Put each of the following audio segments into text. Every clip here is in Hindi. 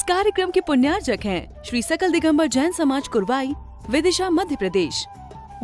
इस कार्यक्रम के पुण्यार्जक हैं श्री सकल दिगंबर जैन समाज कुरवाई, विदिशा, मध्य प्रदेश।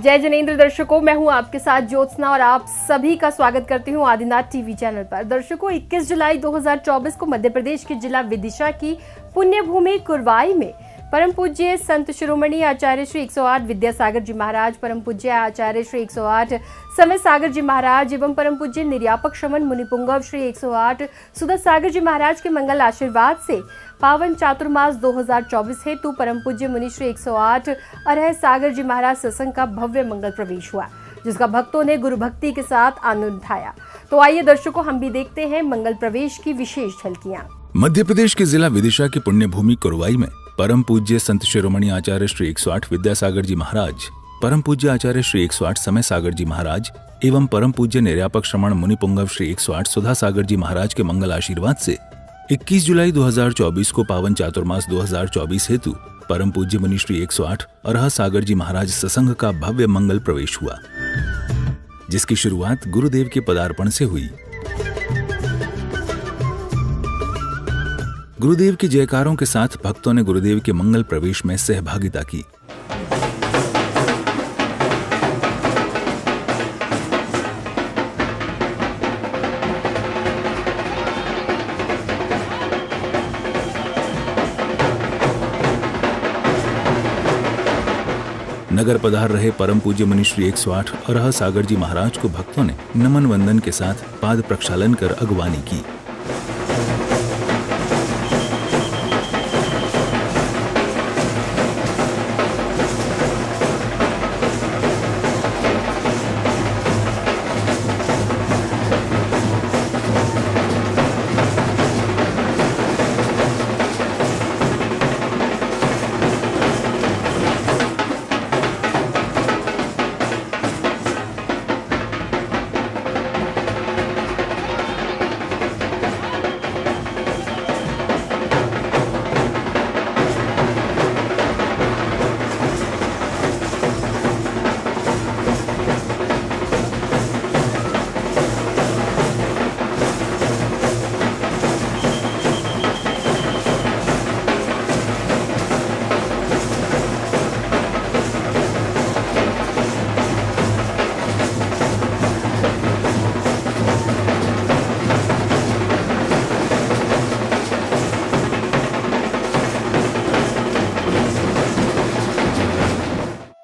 जय जनेन्द्र दर्शकों, मैं हूं आपके साथ ज्योत्सना और आप सभी का स्वागत करती हूं आदिनाथ टीवी चैनल पर। दर्शकों, 21 जुलाई 2024 को मध्य प्रदेश के जिला विदिशा की पुण्य भूमि कुरवाई में परम पूज्य संत शिरोमणि आचार्य श्री 108 विद्यासागर जी महाराज, परम पूज्य आचार्य श्री 108 समय सागर जी महाराज एवं परम पूज्य निर्यापक श्रमण मुनिपुंगव श्री 108 सुधा सागर जी महाराज के मंगल आशीर्वाद से पावन चातुर्मास 2024 हेतु परम पूज्य मुनि श्री 108 अरह सागर जी महाराज सत्संग का भव्य मंगल प्रवेश हुआ, जिसका भक्तों ने गुरु भक्ति के साथ आनंद उठाया। तो आइए दर्शकों, हम भी देखते हैं मंगल प्रवेश की विशेष झलकियां। मध्य प्रदेश के जिला विदिशा की पुण्य भूमि कुरवाई में परम पूज्य संत शिरोमणि आचार्य श्री 108 विद्यासागर जी महाराज, परम पूज्य आचार्य श्री 108 समय सागर जी महाराज एवं परम पूज्य निर्यापक श्रमण मुनिपुंगव श्री 108 सुधा सागर जी महाराज के मंगल आशीर्वाद से 21 जुलाई 2024 को पावन चातुर्मास 2024 हेतु परम पूज्य मुनि श्री 108 अरह सागर जी महाराज सत्संग का भव्य मंगल प्रवेश हुआ, जिसकी शुरुआत गुरुदेव के पदार्पण से हुई। गुरुदेव के जयकारों के साथ भक्तों ने गुरुदेव के मंगल प्रवेश में सहभागिता की। नगर पधार रहे परम पूज्य मुनि श्री 108 अरह सागर जी महाराज को भक्तों ने नमन वंदन के साथ पाद प्रक्षालन कर अगवानी की।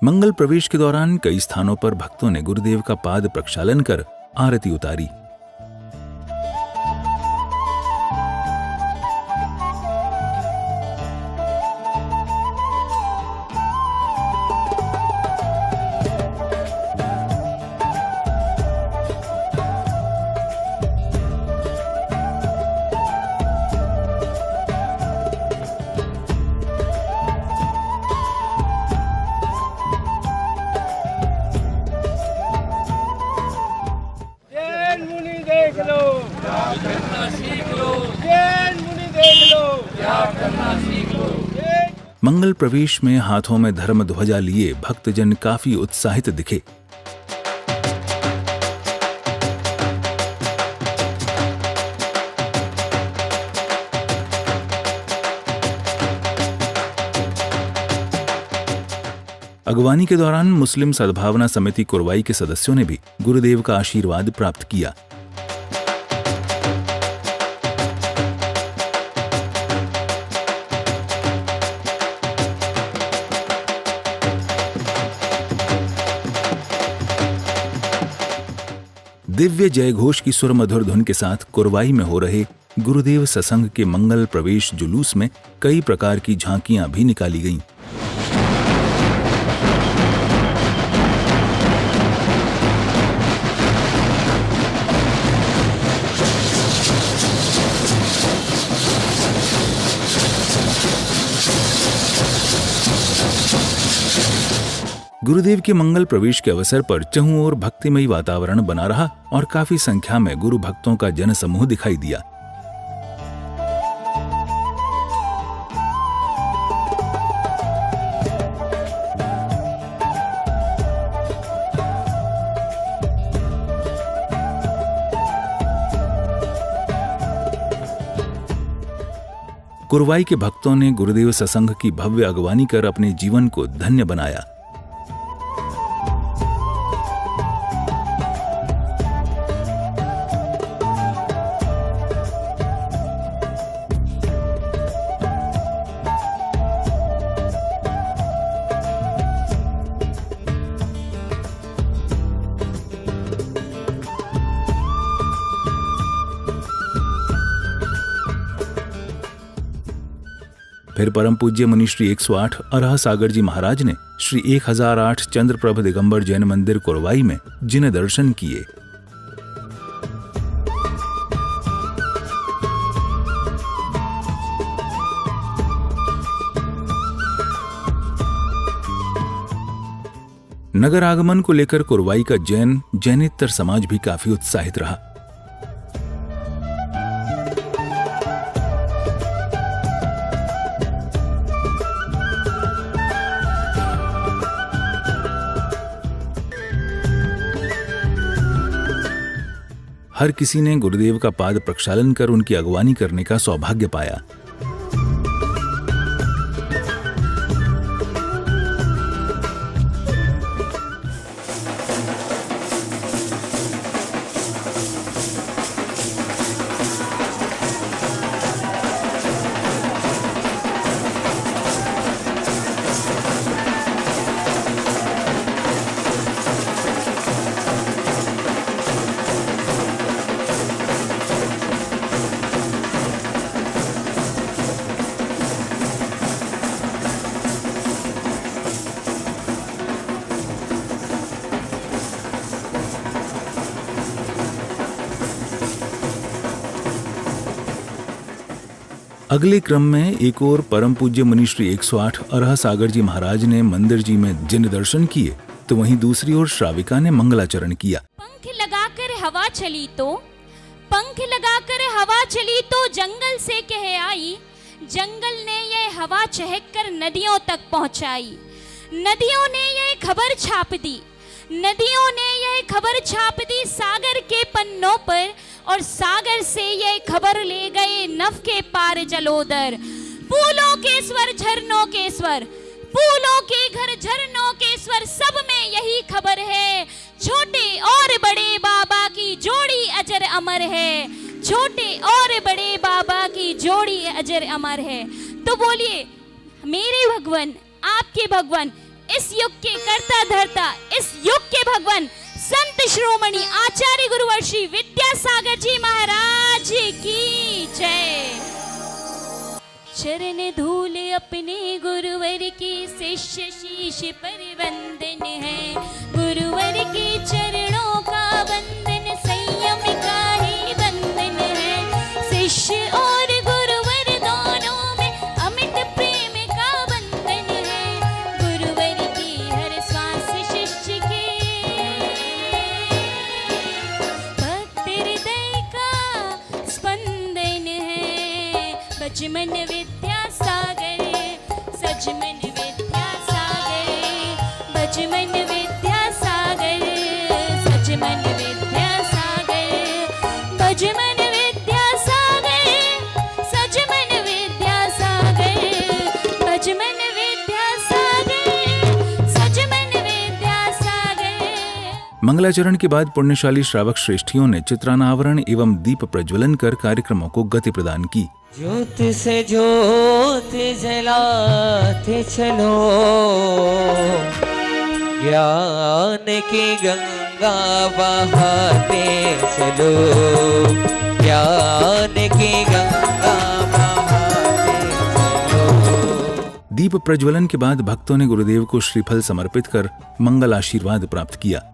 मंगल प्रवेश के दौरान कई स्थानों पर भक्तों ने गुरुदेव का पाद प्रक्षालन कर आरती उतारी। मंगल प्रवेश में हाथों में धर्म ध्वजा लिए भक्तजन काफी उत्साहित दिखे। अगवानी के दौरान मुस्लिम सद्भावना समिति कुरवाई के सदस्यों ने भी गुरुदेव का आशीर्वाद प्राप्त किया। दिव्य जय घोष की सुर मधुर धुन के साथ कुरवाई में हो रहे गुरुदेव सत्संग के मंगल प्रवेश जुलूस में कई प्रकार की झांकियां भी निकाली गईं। गुरुदेव के मंगल प्रवेश के अवसर पर चहुं ओर भक्तिमयी वातावरण बना रहा और काफी संख्या में गुरु भक्तों का जन समूह दिखाई दिया। कुरवाई के भक्तों ने गुरुदेव सत्संग की भव्य अगवानी कर अपने जीवन को धन्य बनाया। फिर परम पूज्य मुनि श्री 108 अरह सागर जी महाराज ने श्री 1008 चंद्रप्रभ दिगंबर जैन मंदिर कुरवाई में जिन दर्शन किए। नगर आगमन को लेकर कुरवाई का जैनेतर समाज भी काफी उत्साहित रहा। हर किसी ने गुरुदेव का पाद प्रक्षालन कर उनकी अगवानी करने का सौभाग्य पाया। अगले क्रम में एक और परम पूज्य मुनि श्री 108 अरह सागर जी महाराज ने मंदिर जी में जिन दर्शन किए, तो वहीं दूसरी ओर श्राविका ने मंगलाचरण किया। पंख लगाकर हवा चली तो जंगल से कह आई, जंगल ने यह हवा चहक कर नदियों तक पहुंचाई। नदियों ने यह खबर छाप दी सागर के पन्नों पर, और सागर से यह खबर ले गए नभ के पार जलोदर। फूलों के स्वर, झरनों के स्वर, फूलों के घर झरनों के स्वर, सब में यही खबर है। छोटे और बड़े बाबा की जोड़ी अजर अमर है, छोटे और बड़े बाबा की जोड़ी अजर अमर है। तो बोलिए मेरे भगवान, आपके भगवान, इस युग के कर्ता धर्ता, इस युग के भगवान संत शिरोमणि आचार्य गुरुवर श्री विद्यासागर जी महाराज की जय। चरण धूल अपने गुरुवर की, शिष्य शीश पर वंदन है। गुरुवर के चरणों का वंदन संयम का ही बंधन है। शिष्य और गुरुवर दोनों में अमिट प्रेम का बंधन है। गुरुवर की हर श्वास शिष्य के भक्त हृदय का स्पंदन है। बचमन विद्यासागर, सजमन विद्यासागर, बचमन विद्यासागर, सजमन विद्यासागर, बचमन विद्यासागर, सजमन विद्यासागर, बचमन विद्यासागर, सजमन विद्यासागर। मंगलाचरण के बाद पुण्यशाली श्रावक श्रेष्ठियों ने चित्रानावरण एवं दीप प्रज्वलन कर कार्यक्रमों को गति प्रदान की। ज्योत से ज्योत जलाते चलो, ज्ञान की गंगा बहाते चलो, ज्ञान की गंगा बहाते चलो। दीप प्रज्वलन के बाद भक्तों ने गुरुदेव को श्रीफल समर्पित कर मंगल आशीर्वाद प्राप्त किया।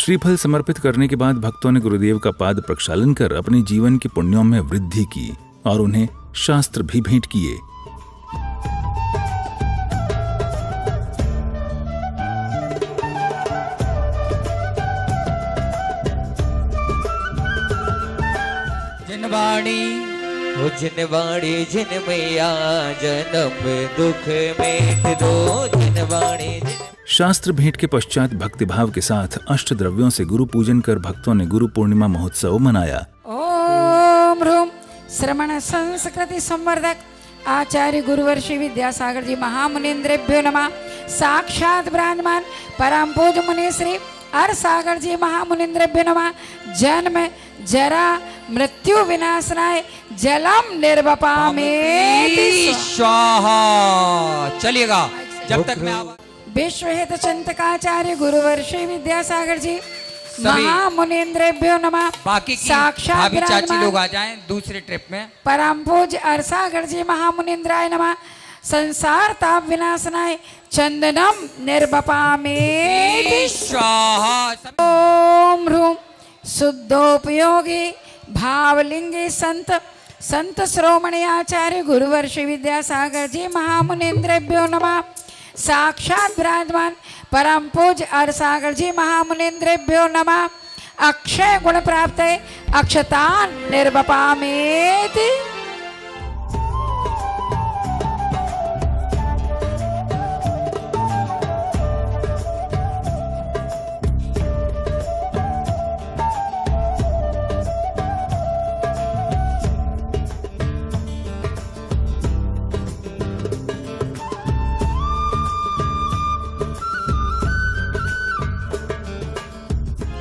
श्रीफल समर्पित करने के बाद भक्तों ने गुरुदेव का पाद प्रक्षालन कर अपने जीवन के पुण्यों में वृद्धि की और उन्हें शास्त्र भी भेंट किए। जिनवाणी जिन मैया जन्म दुख मेट दो जिनवाणी। शास्त्र भेंट के पश्चात भक्तिभाव के साथ अष्ट द्रव्यों से गुरु पूजन कर भक्तों ने गुरु पूर्णिमा महोत्सव मनाया। ओम ह्रूम श्रवण संस्कृति संवर्धक आचार्य गुरुवर्षि विद्यासागर जी महामुनीन्द्रेभ्यो नमः। साक्षात विराजमान परम पूज्य मुनि श्री हर सागर जी महामुनीन्द्रेभ्यो नमः। जन्म जरा मृत्यु विनाशनाय जलम निर्वपामेति स्वाहा। चलिएगा जब तक मैं विश्व हित चिंतकाचार्य गुरुवर्षि विद्यासागर जी महामुनीन्द्रेभ्यो नमः। बाकी की साक्षात भाभी चाची लोग आ जाएं दूसरे ट्रिप में। परम पूज्य अरसागर जी महामुनीन्द्राय नमः। संसार ताप विनाशनाय चंदनम निर्वपामेति स्वाहा। ओम ह्रूम शुद्धोपयोगी भावलिंगी संत संत श्रोमणी आचार्य गुरुवर्षि विद्यासागर जी महामुनीन्द्रेभ्यो नमः। साक्षात विराजमान परम पूज्य अरसागर जी महामुनीन्द्रेभ्यो नमः। अक्षय गुण प्राप्त अक्षतान निर्वपामेति।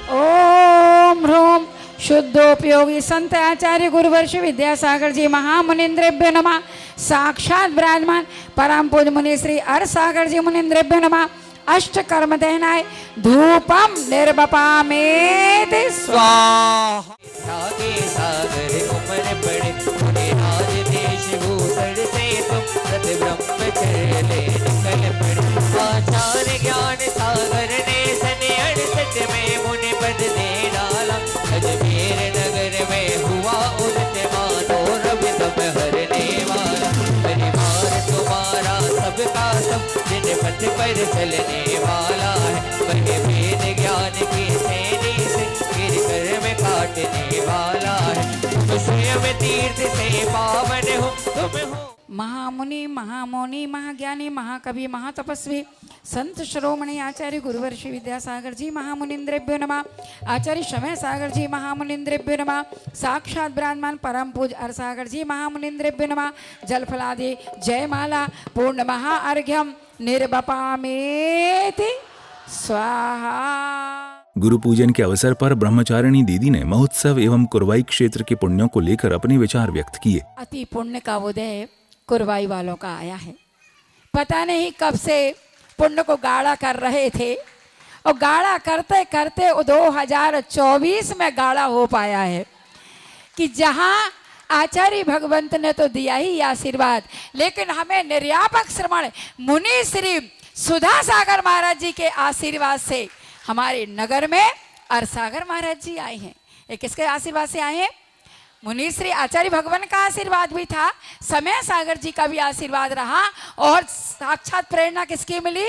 ओम ह्रूम शुद्धोपयोगी संत आचार्य गुरुवर्षि विद्यासागर जी महामुनीन्द्रेभ्यो नमः। साक्षात विराजमान परम पूज्य मुनि श्री हरसागर जी मुनीन्द्रेभ्यो नमः। अष्ट कर्म दहनाय धूपम निर्वपामेति स्वाहा। सागर उमर पड़े मुनि राज देश भूषण से तुम सत ब्रह्मचर्य ले निकल पड़े। आचार्य ज्ञान सागर ने सन 68 में मुनि पद दे डाला। अजमेर नगर में हुआ उदित मानो रवि तब हरने वाला। परिवार तुम्हारा सबका सब जिन पथ पर चलने वाला है। वह वेद ज्ञान की सैनी से गिर कर में काटने वाला है। तुम स्वयं तीर्थ से पावन हो तुम हो। महामुनि महामौनी महाज्ञानी महाकवि महातपस्वी संत श्रोमणी आचार्य गुरुवर्षि विद्यासागर जी महामुनीन्द्रेभ्यो नमः। आचार्य समय सागर जी महामुनीन्द्रेभ्यो नमः। साक्षात विराजमान परम पूज्य अरसागर जी महामुनीन्द्रेभ्यो नमः। जलफलादि जयमाला पूर्ण महाअर्घ्यम निर्वपामेति स्वाहा। गुरु पूजन के अवसर पर ब्रह्मचारिणी दीदी ने महोत्सव एवं कुरवाई क्षेत्र के पुण्यों को लेकर अपने विचार व्यक्त किए। अति पुण्य का उदय कुरवाई वालों का आया है। पता नहीं कब से पुण्य को गाढ़ा कर रहे थे और गाढ़ा करते करते 2024 में गाढ़ा हो पाया है कि जहां आचार्य भगवंत ने तो दिया ही आशीर्वाद, लेकिन हमें निर्यापक श्रमण मुनि श्री सुधा सागर महाराज जी के आशीर्वाद से हमारे नगर में अरसागर महाराज जी आए हैं। ये किसके आशीर्वाद से आए हैं? मुनि श्री आचार्य भगवान का आशीर्वाद भी था, समय सागर जी का भी आशीर्वाद रहा और साक्षात प्रेरणा किसकी मिली?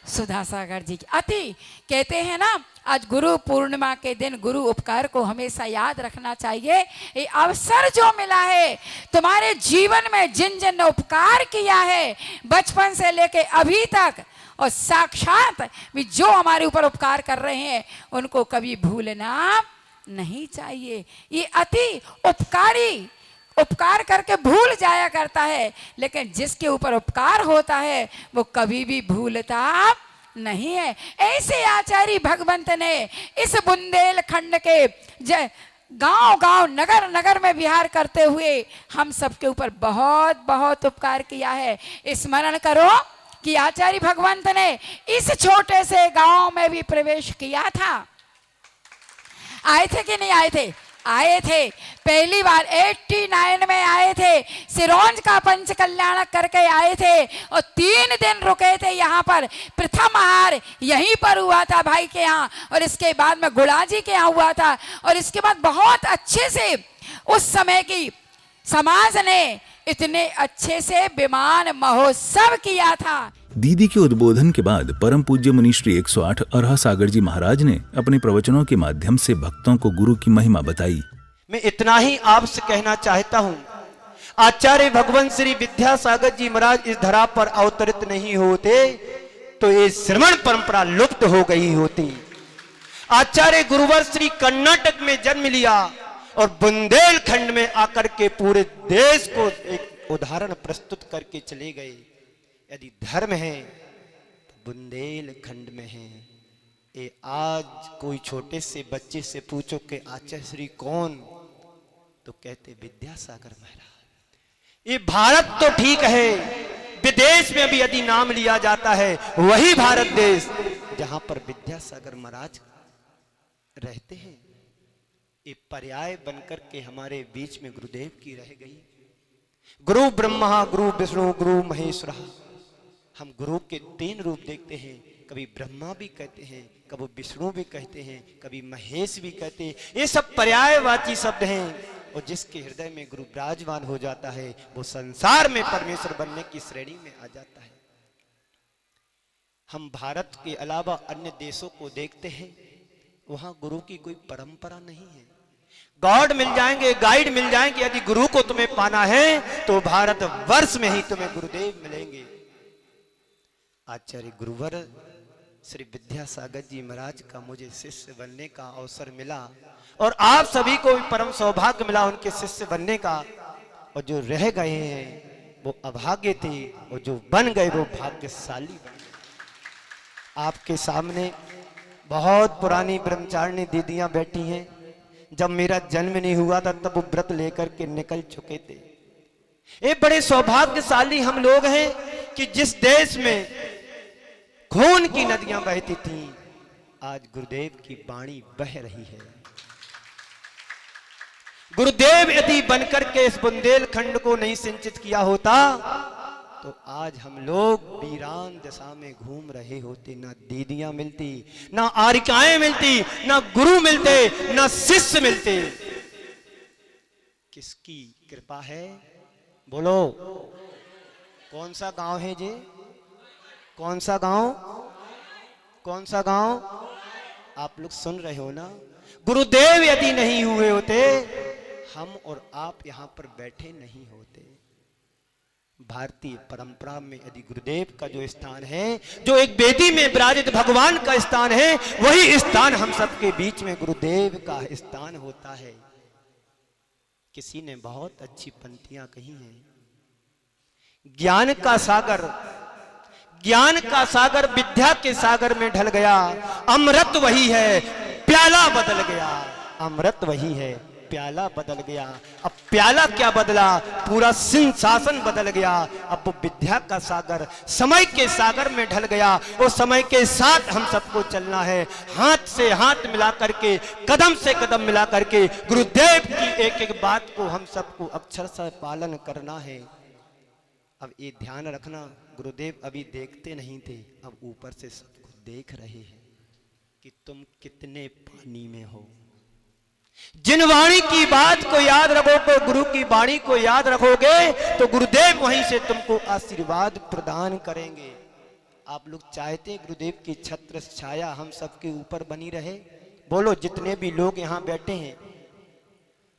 सुधा सागर जी की। अति कहते हैं ना, आज गुरु पूर्णिमा के दिन गुरु उपकार को हमेशा याद रखना चाहिए। ये अवसर जो मिला है तुम्हारे जीवन में, जिन जिन ने उपकार किया है बचपन से लेके अभी तक, और साक्षात भी जो हमारे ऊपर उपकार कर रहे हैं उनको कभी भूलना नहीं चाहिए। ये अति उपकारी उपकार करके भूल जाया करता है, लेकिन जिसके ऊपर उपकार होता है वो कभी भी भूलता नहीं है। ऐसे आचार्य भगवंत ने इस बुंदेलखंड के गांव गांव नगर नगर में विहार करते हुए हम सबके ऊपर बहुत बहुत उपकार किया है। स्मरण करो कि आचार्य भगवंत ने इस छोटे से गांव में भी प्रवेश किया था। आए थे कि नहीं आए थे? आए थे, पहली बार 89 में आए थे, सिरोंज का पंच कल्याण करके आए थे और 3 दिन रुके थे यहाँ पर। प्रथम आहार यहीं पर हुआ था भाई के यहाँ, और इसके बाद में गुड़ाजी के यहाँ हुआ था। और इसके बाद बहुत अच्छे से उस समय की समाज ने इतने अच्छे से विमान महोत्सव किया था। दीदी के उद्बोधन के बाद परम पूज्य मुनि श्री 108 अरहा सागर जी महाराज ने अपने प्रवचनों के माध्यम से भक्तों को गुरु की महिमा बताई। मैं इतना ही आपसे कहना चाहता हूँ, आचार्य भगवान श्री विद्यासागर जी महाराज इस धरा पर अवतरित नहीं होते तो ये श्रवण परंपरा लुप्त हो गई होती। आचार्य गुरुवर श्री कर्नाटक में जन्म लिया और बुंदेलखंड में आकर के पूरे देश को एक उदाहरण प्रस्तुत करके चले गए। यदि धर्म है तो बुंदेलखंड में है। ये आज कोई छोटे से बच्चे से पूछो कि आचार्य श्री कौन, तो कहते विद्यासागर महाराज। ये भारत तो ठीक है, विदेश में भी यदि नाम लिया जाता है वही भारत देश जहां पर विद्यासागर महाराज रहते हैं। ये पर्याय बनकर के हमारे बीच में गुरुदेव की रह गई। गुरु ब्रह्मा, गुरु विष्णु, गुरु महेश्वर। हम गुरु के 3 रूप देखते हैं, कभी ब्रह्मा भी कहते हैं, कभी विष्णु भी कहते हैं, कभी महेश भी कहते हैं। ये सब पर्यायवाची शब्द हैं, और जिसके हृदय में गुरु विराजमान हो जाता है वो संसार में परमेश्वर बनने की श्रेणी में आ जाता है। हम भारत के अलावा अन्य देशों को देखते हैं, वहां गुरु की कोई परंपरा नहीं है। गॉड मिल जाएंगे, गाइड मिल जाएंगे, यदि गुरु को तुम्हें पाना है तो भारत वर्ष में ही तुम्हें गुरुदेव मिलेंगे। आचार्य गुरुवर श्री विद्यासागर जी महाराज का मुझे शिष्य बनने का अवसर मिला, और आप सभी को भी परम सौभाग्य मिला उनके शिष्य बनने का। और जो रह गए हैं वो अभागे थे, और जो बन गए वो भाग्यशाली बन गए। आपके सामने बहुत पुरानी ब्रह्मचारिणी दीदियां बैठी हैं। जब मेरा जन्म नहीं हुआ था तब वो व्रत लेकर के निकल चुके थे। ये बड़े सौभाग्यशाली हम लोग हैं कि जिस देश में खून की नदियां बहती थीं, आज गुरुदेव की वाणी बह रही है। गुरुदेव यदि बनकर के इस बुंदेलखंड को नहीं सिंचित किया होता तो आज हम लोग वीरान दशा में घूम रहे होते। ना दीदियां मिलती, ना आरिकाएं मिलती, ना गुरु मिलते, ना शिष्य मिलते। किसकी कृपा है बोलो? कौन सा गांव है जी? कौन सा गांव? कौन सा गांव? आप लोग सुन रहे हो ना? गुरुदेव यदि नहीं हुए होते हम और आप यहां पर बैठे नहीं होते। भारतीय परंपरा में यदि गुरुदेव का जो स्थान है, जो एक वेदी में विराजित भगवान का स्थान है, वही स्थान हम सबके बीच में गुरुदेव का स्थान होता है। किसी ने बहुत अच्छी पंक्तियां कही हैं, ज्ञान का सागर, ज्ञान का सागर विद्या के सागर में ढल गया, अमृत वही है प्याला बदल गया। अमृत वही है, प्याला बदल गया। अब प्याला क्या बदला? पूरा सिंहासन बदल गया। अब वो विद्या का सागर समय के सागर में ढल गया। वो समय के साथ हम सबको चलना है, हाथ से हाथ मिला करके, कदम से कदम मिला करके गुरुदेव की एक एक बात को हम सबको अक्षर से पालन करना है। अब ये ध्यान रखना, गुरुदेव अभी देखते नहीं थे, अब ऊपर से सबको देख रहे हैं कि तुम कितने पानी में हो। जिन वाणी की बात को याद रखोगे, गुरु की वाणी को याद रखोगे, तो गुरुदेव वहीं से तुमको आशीर्वाद प्रदान करेंगे। आप लोग चाहते गुरुदेव की छत्र छाया हम सबके ऊपर बनी रहे? बोलो, जितने भी लोग यहाँ बैठे हैं,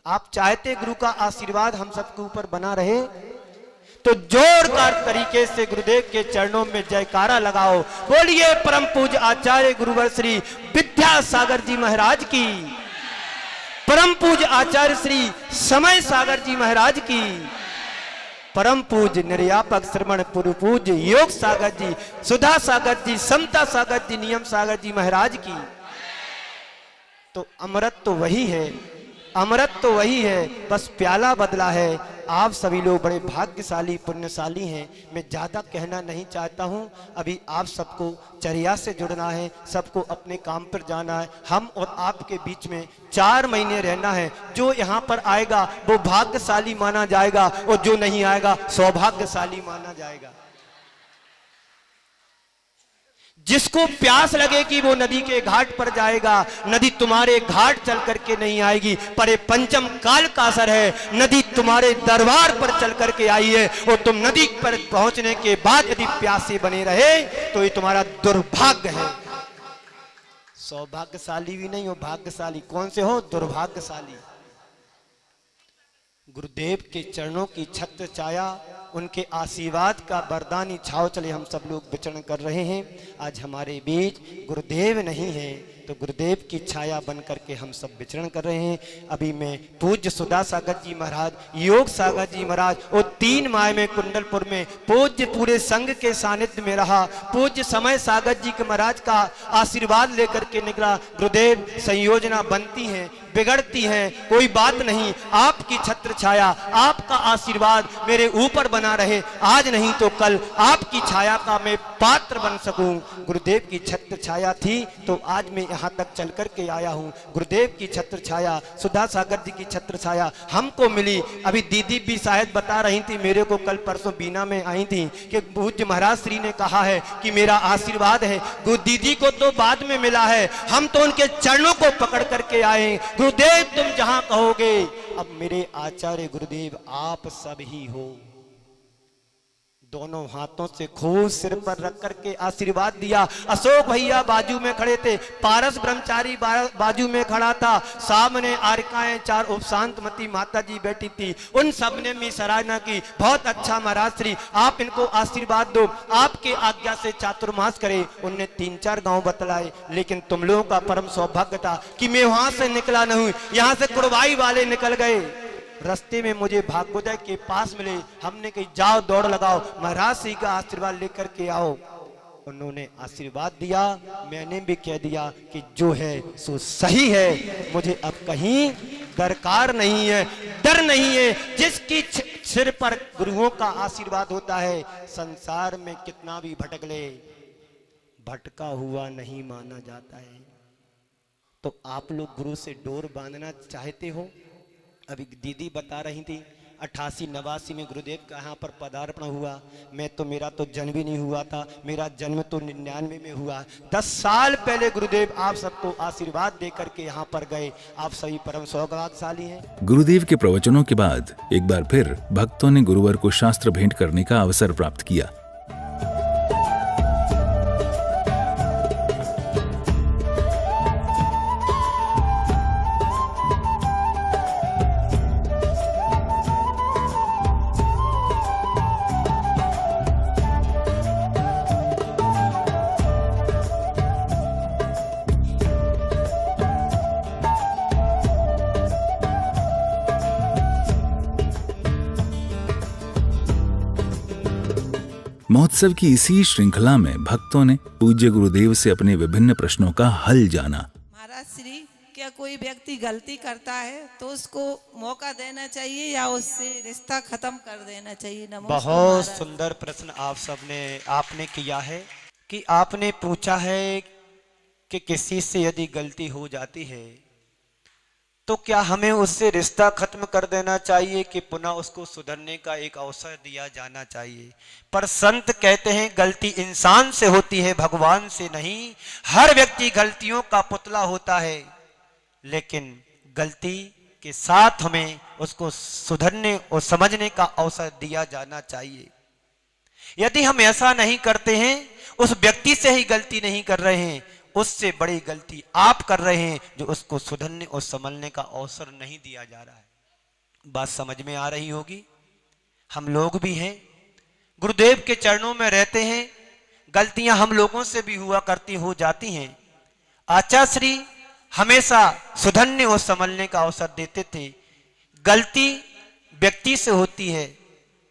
आप चाहते गुरु का आशीर्वाद हम सबके ऊपर बना रहे? तो जोरदार तरीके से गुरुदेव के चरणों में जयकारा लगाओ। बोलिए परम पूज्य आचार्य गुरुवर श्री विद्यासागर जी महाराज की, परम पूज्य आचार्य श्री समय सागर जी महाराज की, परम पूज्य निर्यापक श्रवण पूर्व पूज्य योग सागर जी, सुधा सागर जी, समता सागर जी, नियम सागर जी महाराज की। तो अमृत तो वही है, अमृत तो वही है, बस प्याला बदला है। आप सभी लोग बड़े भाग्यशाली पुण्यशाली हैं। मैं ज़्यादा कहना नहीं चाहता हूं। अभी आप सबको चर्या से जुड़ना है, सबको अपने काम पर जाना है। हम और आपके बीच में 4 महीने रहना है। जो यहाँ पर आएगा वो भाग्यशाली माना जाएगा और जो नहीं आएगा सौभाग्यशाली माना जाएगा। जिसको प्यास लगेगी वो नदी के घाट पर जाएगा। नदी तुम्हारे घाट चल करके नहीं आएगी, पर ये पंचम काल का असर है। नदी तुम्हारे दरबार पर चल करके आई है और तुम नदी पर पहुंचने के बाद यदि प्यासे बने रहे तो ये तुम्हारा दुर्भाग्य है। सौभाग्यशाली भी नहीं हो, भाग्यशाली। कौन से हो? दुर्भाग्यशाली। गुरुदेव के चरणों की छत्र छाया, उनके आशीर्वाद का वरदानी छाव चले हम सब लोग विचरण कर रहे हैं। आज हमारे बीच गुरुदेव नहीं है तो गुरुदेव की छाया बन करके हम सब विचरण कर रहे हैं। अभी मैं पूज्य सुधा सागर जी महाराज, योग सागर जी महाराज और 3 माह में कुंडलपुर में पूज्य पूरे संघ के सानिध्य में रहा। पूज्य समय सागर जी के महाराज का आशीर्वाद लेकर के निकला। गुरुदेव संयोजना बनती है, बिगड़ती है, कोई बात नहीं। आपकी छत्र छाया, आपका आशीर्वाद मेरे ऊपर बना रहे। आज नहीं तो कल आपकी छाया का मैं पात्र बन सकूं। गुरुदेव की छत्र छाया थी तो आज मैं यहाँ तक चल कर के आया हूँ। गुरुदेव की छत्र छाया, सुधा सागर जी की छत्र छाया हमको मिली। अभी दीदी भी शायद बता रही थी मेरे को, कल परसों बीना में आई थी कि पूज्य महाराज श्री ने कहा है कि मेरा आशीर्वाद है। दीदी को तो बाद में मिला है, हम तो उनके चरणों को पकड़ करके आए। गुरुदेव तुम जहां कहोगे। अब मेरे आचार्य गुरुदेव आप सब ही हो। दोनों हाथों से खूब सिर पर रख करके आशीर्वाद दिया। अशोक भैया बाजू में खड़े थे, पारस ब्रह्मचारी बाजू में खड़ा था, सामने आरिकाएं 4 उपशांतमती माता जी बैठी थी। उन सब ने भी सराहना की, बहुत अच्छा महाराज श्री, आप इनको आशीर्वाद दो, आपके आज्ञा से चातुर्मास करे। उनने 3-4 गांव बतलाए, लेकिन तुम लोगों का परम सौभाग्य था कि मैं वहां से निकला नहीं, यहाँ से कुड़वाई वाले निकल गए। रास्ते में मुझे भाग्योदय के पास मिले। हमने कही जाओ दौड़ लगाओ, महाराज श्री का आशीर्वाद लेकर के आओ। उन्होंने आशीर्वाद दिया, मैंने भी कह दिया कि जो है सो सही है। मुझे अब कहीं दरकार नहीं है, डर नहीं है। जिसकी सिर पर गुरुओं का आशीर्वाद होता है, संसार में कितना भी भटक ले, भटका हुआ नहीं माना जाता है। तो आप लोग गुरु से डोर बांधना चाहते हो? अभी दीदी बता रही थी 88-89 में गुरुदेव का यहाँ पर पदार्पण हुआ। मेरा तो जन्म भी नहीं हुआ था, मेरा जन्म तो 99 में हुआ। 10 साल पहले गुरुदेव आप सबको आशीर्वाद दे करके यहाँ पर गए। आप सभी परम सौभाग्यशाली हैं। गुरुदेव के प्रवचनों के बाद एक बार फिर भक्तों ने गुरुवर को शास्त्र भेंट करने का अवसर प्राप्त किया। महोत्सव की इसी श्रृंखला में भक्तों ने पूज्य गुरुदेव से अपने विभिन्न प्रश्नों का हल जाना। महाराज श्री, क्या कोई व्यक्ति गलती करता है तो उसको मौका देना चाहिए या उससे रिश्ता खत्म कर देना चाहिए? बहुत सुंदर प्रश्न आपने किया है कि आपने पूछा है कि किसी से यदि गलती हो जाती है तो क्या हमें उससे रिश्ता खत्म कर देना चाहिए कि पुनः उसको सुधरने का एक अवसर दिया जाना चाहिए? पर संत कहते हैं गलती इंसान से होती है, भगवान से नहीं। हर व्यक्ति गलतियों का पुतला होता है, लेकिन गलती के साथ हमें उसको सुधरने और समझने का अवसर दिया जाना चाहिए। यदि हम ऐसा नहीं करते हैं, उस व्यक्ति से ही गलती नहीं कर रहे हैं, उससे बड़ी गलती आप कर रहे हैं जो उसको सुधरने और संभलने का अवसर नहीं दिया जा रहा है। बात समझ में आ रही होगी। हम लोग भी हैं, गुरुदेव के चरणों में रहते हैं, गलतियां हम लोगों से भी हो जाती हैं। आचार्य श्री हमेशा सुधरने और संभलने का अवसर देते थे। गलती व्यक्ति से होती है,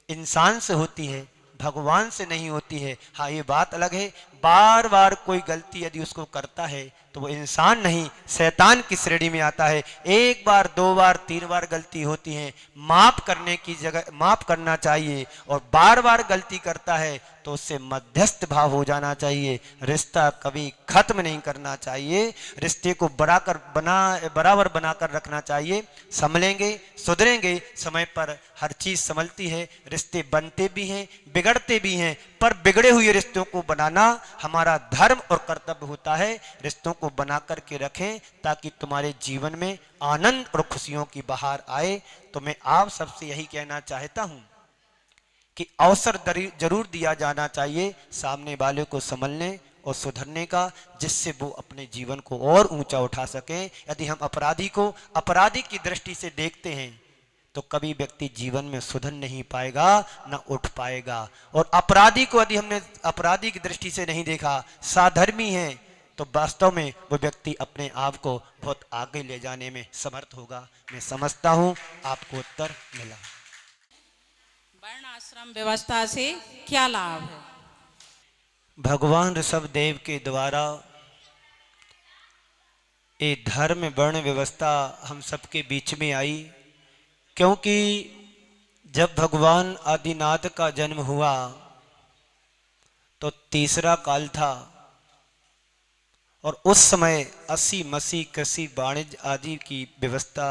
इंसान से होती है, भगवान से नहीं होती है। हाँ, ये बात अलग है, बार बार कोई गलती यदि उसको करता है तो वो इंसान नहीं शैतान की श्रेणी में आता है। एक बार, दो बार, तीन बार गलती होती है, माफ करने की जगह माफ करना चाहिए, और बार बार गलती करता है तो उससे मध्यस्थ भाव हो जाना चाहिए। रिश्ता कभी खत्म नहीं करना चाहिए, रिश्ते को बराबर बनाकर रखना चाहिए। संभलेंगे, सुधरेंगे, समय पर हर चीज संभलती है। रिश्ते बनते भी हैं, बिगड़ते भी हैं, पर बिगड़े हुए रिश्तों को बनाना हमारा धर्म और कर्तव्य होता है। रिश्तों को बना करके रखें ताकि तुम्हारे जीवन में आनंद और खुशियों की बहार आए। तो मैं आप सबसे यही कहना चाहता हूं कि अवसर जरूर दिया जाना चाहिए सामने वाले को संभलने और सुधरने का, जिससे वो अपने जीवन को और ऊंचा उठा सकें। यदि हम अपराधी को अपराधी की दृष्टि से देखते हैं तो कभी व्यक्ति जीवन में सुधर नहीं पाएगा, न उठ पाएगा। और अपराधी को यदि हमने अपराधी की दृष्टि से नहीं देखा, साधर्मी है, तो वास्तव में वो व्यक्ति अपने आप को बहुत आगे ले जाने में समर्थ होगा। मैं समझता हूं आपको उत्तर मिला। वर्ण आश्रम व्यवस्था से क्या लाभ है? भगवान ऋषभ देव के द्वारा ये धर्म वर्ण व्यवस्था हम सबके बीच में आई, क्योंकि जब भगवान आदिनाथ का जन्म हुआ तो तीसरा काल था, और उस समय 80 मसी कृषि वाणिज्य आदि की व्यवस्था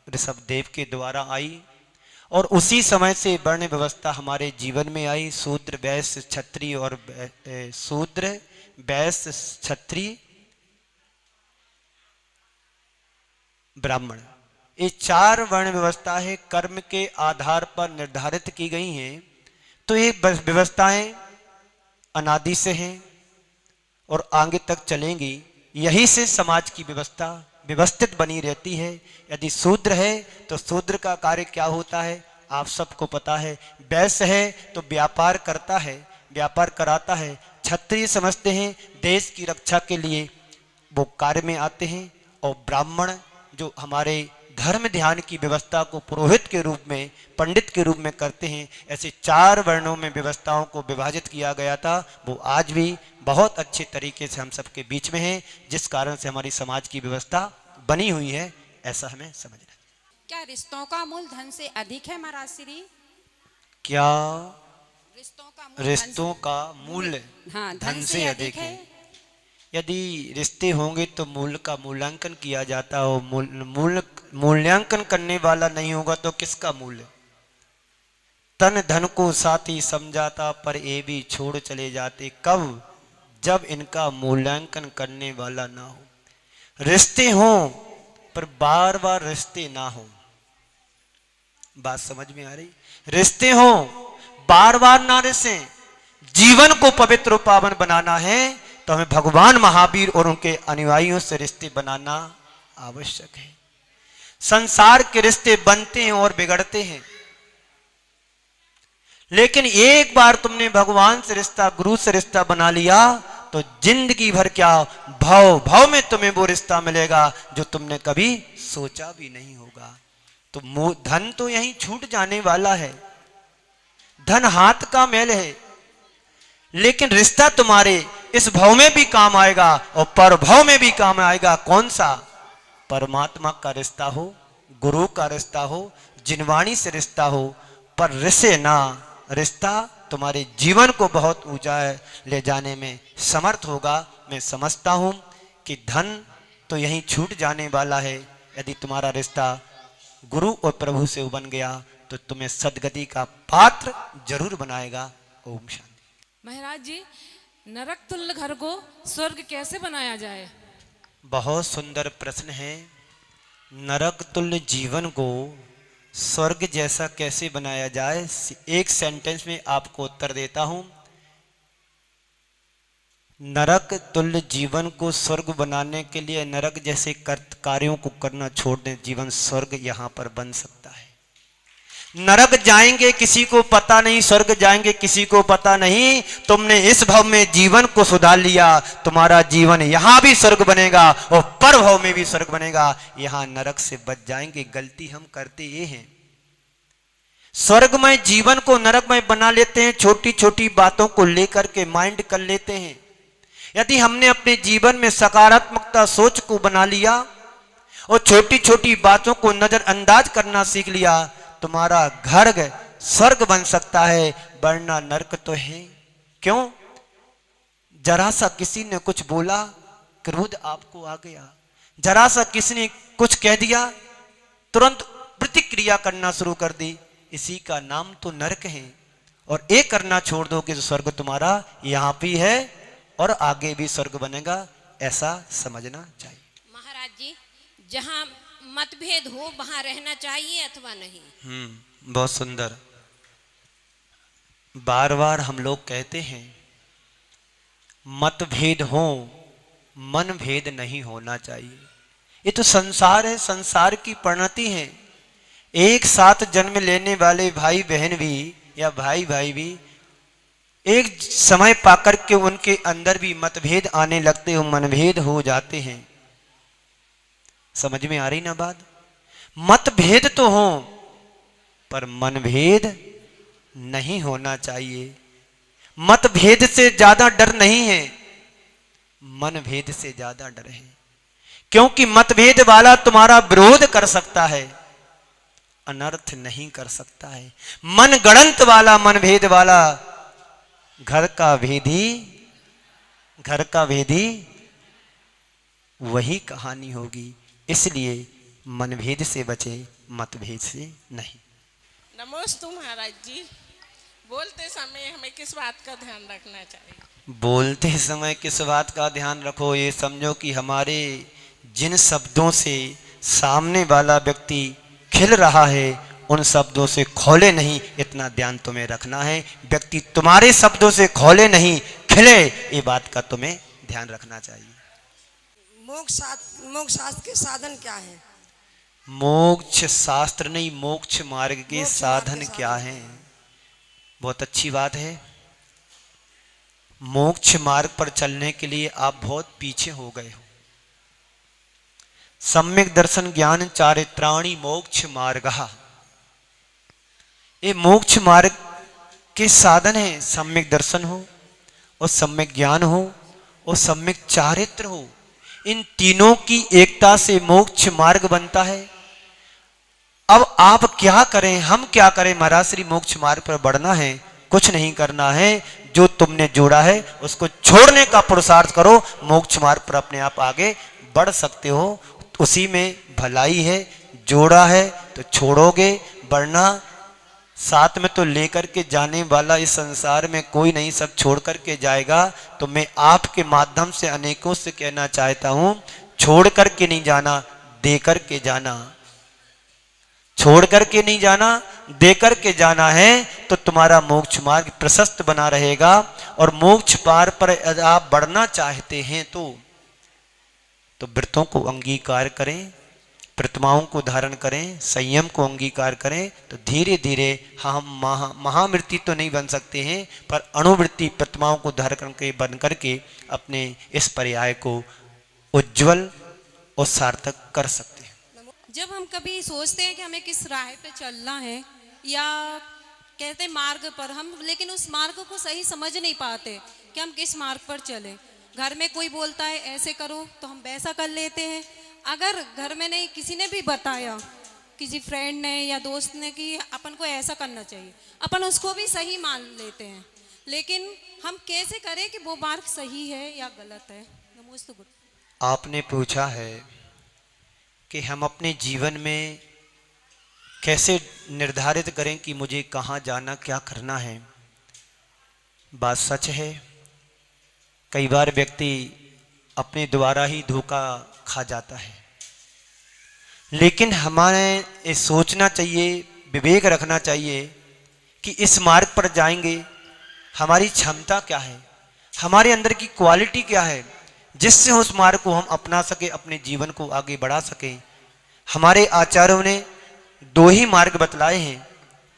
ऋषभ देव के द्वारा आई, और उसी समय से वर्ण व्यवस्था हमारे जीवन में आई। शूद्र, वैश्य, क्षत्रिय और शूद्र, वैश्य, क्षत्रिय, ब्राह्मण, ये 4 वर्ण व्यवस्था है, कर्म के आधार पर निर्धारित की गई हैं। तो ये व्यवस्थाएं अनादि से हैं और आगे तक चलेंगी। यही से समाज की व्यवस्था व्यवस्थित बनी रहती है। यदि शूद्र है तो शूद्र का कार्य क्या होता है आप सबको पता है। वैश्य है तो व्यापार करता है, व्यापार कराता है। क्षत्रिय समझते हैं देश की रक्षा के लिए वो कार्य में आते हैं, और ब्राह्मण जो हमारे धर्म ध्यान की व्यवस्था को पुरोहित के रूप में, पंडित के रूप में करते हैं। ऐसे 4 वर्णों में व्यवस्थाओं को विभाजित किया गया था। वो आज भी बहुत अच्छे तरीके से हम सबके बीच में है, जिस कारण से हमारी समाज की व्यवस्था बनी हुई है, ऐसा हमें समझना है। क्या रिश्तों का मूल धन से अधिक है महाराज श्री? क्या रिश्तों का मूल हाँ, धन से अधिक है? यदि रिश्ते होंगे तो मूल का मूल्यांकन किया जाता हो। मूल्यांकन करने वाला नहीं होगा तो किसका मूल्य? तन धन को साथी समझाता पर ये भी छोड़ चले जाते, कब? जब इनका मूल्यांकन करने वाला ना हो। रिश्ते हों पर बार बार रिश्ते ना हो। बात समझ में आ रही? रिश्ते हों, बार बार ना रिश्ते। जीवन को पवित्र और पावन बनाना है तो हमें भगवान महावीर और उनके अनुयायियों से रिश्ते बनाना आवश्यक है। संसार के रिश्ते बनते हैं और बिगड़ते हैं, लेकिन एक बार तुमने भगवान से रिश्ता, गुरु से रिश्ता बना लिया तो जिंदगी भर क्या भाव में तुम्हें वो रिश्ता मिलेगा जो तुमने कभी सोचा भी नहीं होगा। तो धन तो यहीं छूट जाने वाला है, धन हाथ का मैल है, लेकिन रिश्ता तुम्हारे इस भाव में भी काम आएगा और पर भाव में भी काम आएगा। कौन सा? परमात्मा का रिश्ता हो, गुरु का रिश्ता हो, जिनवाणी से रिश्ता हो, पर रिश्ते ना। रिश्ता तुम्हारे जीवन को बहुत ऊंचा ले जाने में समर्थ होगा। मैं समझता हूं कि धन तो यहीं छूट जाने वाला है। यदि तुम्हारा रिश्ता गुरु और प्रभु से बन गया तो तुम्हें सदगति का पात्र जरूर बनाएगा। ओम शांति। महाराज जी, नरक तुल्य घर को स्वर्ग कैसे बनाया जाए? बहुत सुंदर प्रश्न है। नरक तुल्य जीवन को स्वर्ग जैसा कैसे बनाया जाए, एक सेंटेंस में आपको उत्तर देता हूं। नरक तुल्य जीवन को स्वर्ग बनाने के लिए नरक जैसे कार्यों को करना छोड़ दें, जीवन स्वर्ग यहां पर बन सकता है। नरक जाएंगे किसी को पता नहीं, स्वर्ग जाएंगे किसी को पता नहीं। तुमने इस भाव में जीवन को सुधार लिया, तुम्हारा जीवन यहां भी स्वर्ग बनेगा और पर भाव में भी स्वर्ग बनेगा। यहां नरक से बच जाएंगे। गलती हम करते ये हैं, स्वर्गमय जीवन को नरकमय बना लेते हैं। छोटी छोटी बातों को लेकर के माइंड कर लेते हैं। यदि हमने अपने जीवन में सकारात्मकता सोच को बना लिया और छोटी छोटी बातों को नजरअंदाज करना सीख लिया, तुम्हारा घर स्वर्ग बन सकता है, वरना नरक तो है। क्यों? जरा सा किसी ने कुछ बोला, क्रोध आपको आ गया, जरा सा किसी ने कुछ कह दिया, तुरंत प्रतिक्रिया करना शुरू कर दी, इसी का नाम तो नरक है। और एक करना छोड़ दो कि स्वर्ग तुम्हारा यहाँ भी है और आगे भी स्वर्ग बनेगा, ऐसा समझना चाहिए। महाराज जी, जहाँ मतभेद हो वहाँ रहना चाहिए अथवा नहीं? बहुत सुंदर। बार बार हम लोग कहते हैं मतभेद हो, मन भेद नहीं होना चाहिए। ये तो संसार है, संसार की परिणति है। एक साथ जन्म लेने वाले भाई बहन भी या भाई भाई भी एक समय पाकर के उनके अंदर भी मतभेद आने लगते हो, मनभेद हो जाते हैं। समझ में आ रही ना बात? मतभेद तो हो पर मनभेद नहीं होना चाहिए। मतभेद से ज्यादा डर नहीं है, मनभेद से ज्यादा डर है। क्योंकि मतभेद वाला तुम्हारा विरोध कर सकता है, अनर्थ नहीं कर सकता है। मनगढ़ंत वाला, मनभेद वाला घर का भेदी वही कहानी होगी। इसलिए मनभेद से बचे, मतभेद से नहीं। नमोस्तु महाराज जी, बोलते समय हमें किस बात का ध्यान रखना चाहिए? बोलते समय किस बात का ध्यान रखो, ये समझो कि हमारे जिन शब्दों से सामने वाला व्यक्ति खिल रहा है उन शब्दों से खोले नहीं, इतना ध्यान तुम्हें रखना है। व्यक्ति तुम्हारे शब्दों से खोले नहीं, खिले, ये बात का तुम्हें ध्यान रखना चाहिए। मोक्ष शास्त्र के साधन क्या है? मोक्ष शास्त्र नहीं, मोक्ष मार्ग के साधन क्या हैं? बहुत अच्छी बात है। मोक्ष मार्ग पर चलने के लिए आप बहुत पीछे हो गए हो। सम्यक दर्शन ज्ञान चारित्राणि मोक्ष मार्गः, ये मोक्ष मार्ग के साधन है। सम्यक दर्शन हो और सम्यक ज्ञान हो और सम्यक चारित्र हो, इन तीनों की एकता से मोक्ष मार्ग बनता है। अब आप क्या करें, हम क्या करें? महाराज श्री मोक्ष मार्ग पर बढ़ना है, कुछ नहीं करना है। जो तुमने जोड़ा है उसको छोड़ने का पुरुषार्थ करो, मोक्ष मार्ग पर अपने आप आगे बढ़ सकते हो। उसी में भलाई है। जोड़ा है तो छोड़ोगे, बढ़ना साथ में तो लेकर के जाने वाला इस संसार में कोई नहीं, सब छोड़ करके जाएगा। तो मैं आपके माध्यम से अनेकों से कहना चाहता हूं, छोड़ करके नहीं जाना, दे करके जाना। छोड़ करके नहीं जाना, दे करके जाना है तो तुम्हारा मोक्ष मार्ग प्रशस्त बना रहेगा। और मोक्ष पार पर यदि आप बढ़ना चाहते हैं तो व्रतों को अंगीकार करें, प्रतिमाओं को धारण करें, संयम को अंगीकार करें, तो धीरे धीरे हम महावृत्ति तो नहीं बन सकते हैं पर अणुवृत्ति प्रतिमाओं को धारण करके बन करके अपने इस पर्याय को उज्जवल और सार्थक कर सकते हैं। जब हम कभी सोचते हैं कि हमें किस राह पे चलना है या कहते मार्ग पर, हम लेकिन उस मार्ग को सही समझ नहीं पाते कि हम किस मार्ग पर चले। घर में कोई बोलता है ऐसे करो तो हम वैसा कर लेते हैं। अगर घर में नहीं, किसी ने भी बताया, किसी फ्रेंड ने या दोस्त ने कि अपन को ऐसा करना चाहिए, अपन उसको भी सही मान लेते हैं। लेकिन हम कैसे करें कि वो मार्ग सही है या गलत है? नमोस्तु। आपने पूछा है कि हम अपने जीवन में कैसे निर्धारित करें कि मुझे कहाँ जाना, क्या करना है। बात सच है, कई बार व्यक्ति अपने द्वारा ही धोखा खा जाता है। लेकिन हमें ये सोचना चाहिए, विवेक रखना चाहिए कि इस मार्ग पर जाएंगे हमारी क्षमता क्या है, हमारे अंदर की क्वालिटी क्या है, जिससे उस मार्ग को हम अपना सके, अपने जीवन को आगे बढ़ा सके। हमारे आचार्यों ने दो ही मार्ग बतलाए हैं,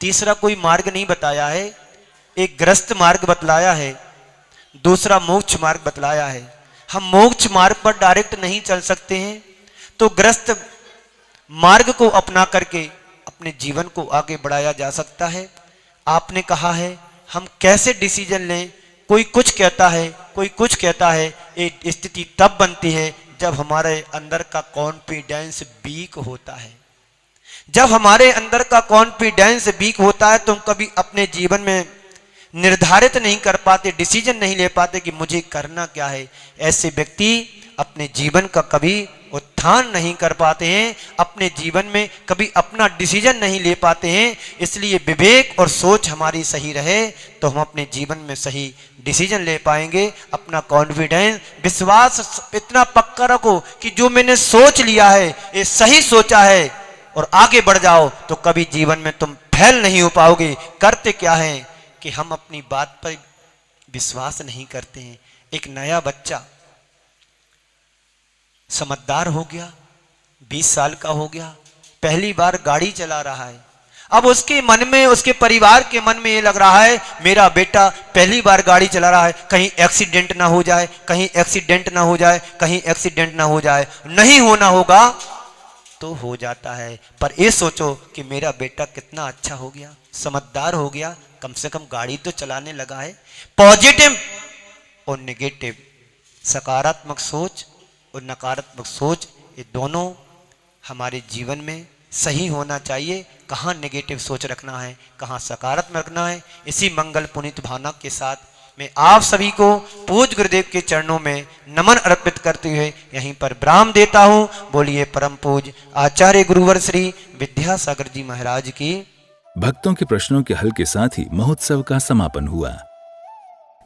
तीसरा कोई मार्ग नहीं बताया है। एक ग्रस्त मार्ग बतलाया है, दूसरा मोक्ष मार्ग बतलाया है। हम मोक्ष मार्ग पर डायरेक्ट नहीं चल सकते हैं तो ग्रस्त मार्ग को अपना करके अपने जीवन को आगे बढ़ाया जा सकता है। आपने कहा है हम कैसे डिसीजन लें, कोई कुछ कहता है, कोई कुछ कहता है, ये स्थिति तब बनती है जब हमारे अंदर का कॉन्फिडेंस वीक होता है। जब हमारे अंदर का कॉन्फिडेंस वीक होता है तो हम कभी अपने जीवन में निर्धारित नहीं कर पाते, डिसीजन नहीं ले पाते कि मुझे करना क्या है। ऐसे व्यक्ति अपने जीवन का कभी उत्थान नहीं कर पाते हैं, अपने जीवन में कभी अपना डिसीजन नहीं ले पाते हैं। इसलिए विवेक और सोच हमारी सही रहे तो हम अपने जीवन में सही डिसीजन ले पाएंगे। अपना कॉन्फिडेंस, विश्वास इतना पक्का रखो कि जो मैंने सोच लिया है ये सही सोचा है और आगे बढ़ जाओ, तो कभी जीवन में तुम फेल नहीं हो पाओगे। करते क्या है कि हम अपनी बात पर विश्वास नहीं करते हैं। एक नया बच्चा समझदार हो गया, 20 साल का हो गया, पहली बार गाड़ी चला रहा है। अब उसके मन में, उसके परिवार के मन में ये लग रहा है मेरा बेटा पहली बार गाड़ी चला रहा है, कहीं एक्सीडेंट ना हो जाए, कहीं एक्सीडेंट ना हो जाए, कहीं एक्सीडेंट ना हो जाए। नहीं होना होगा तो हो जाता है, पर ये सोचो कि मेरा बेटा कितना अच्छा हो गया, समझदार हो गया, कम से कम गाड़ी तो चलाने लगा है। पॉजिटिव और नेगेटिव, सकारात्मक सोच और नकारात्मक सोच, ये दोनों हमारे जीवन में सही होना चाहिए। कहाँ नेगेटिव सोच रखना है, कहाँ सकारात्मक रखना है। इसी मंगल पुनीत भावना के साथ मैं आप सभी को पूज्य गुरुदेव के चरणों में नमन अर्पित करते हुए यहीं पर विराम देता हूँ। बोलिए परम पूज्य आचार्य गुरुवर श्री विद्यासागर जी महाराज की। भक्तों के प्रश्नों के हल के साथ ही महोत्सव का समापन हुआ।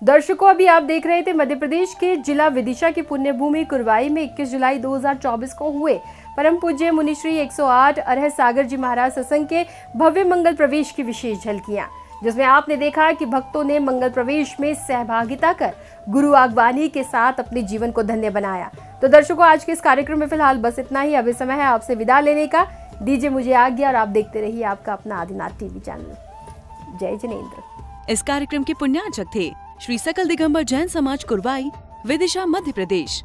दर्शकों, अभी आप देख रहे थे मध्य प्रदेश के जिला विदिशा की पुण्य भूमि कुरवाई में 21 जुलाई 2024 को हुए परम पूज्य मुनिश्री 108 अरह सागर जी महाराज सत्संग के भव्य मंगल प्रवेश की विशेष झलकियां, जिसमें आपने देखा कि भक्तों ने मंगल प्रवेश में सहभागिता कर गुरु आगवानी के साथ अपने जीवन को धन्य बनाया। तो दर्शकों, आज के इस कार्यक्रम में फिलहाल बस इतना ही। अभी समय है आपसे विदा लेने का। दीजिए मुझे आज्ञा और आप देखते रहिए आपका अपना आदिनाथ टीवी चैनल। जय जिनेंद्र। इस कार्यक्रम के पुण्यार्चक थे श्री सकल दिगंबर जैन समाज कुरवाई, विदिशा, मध्य प्रदेश।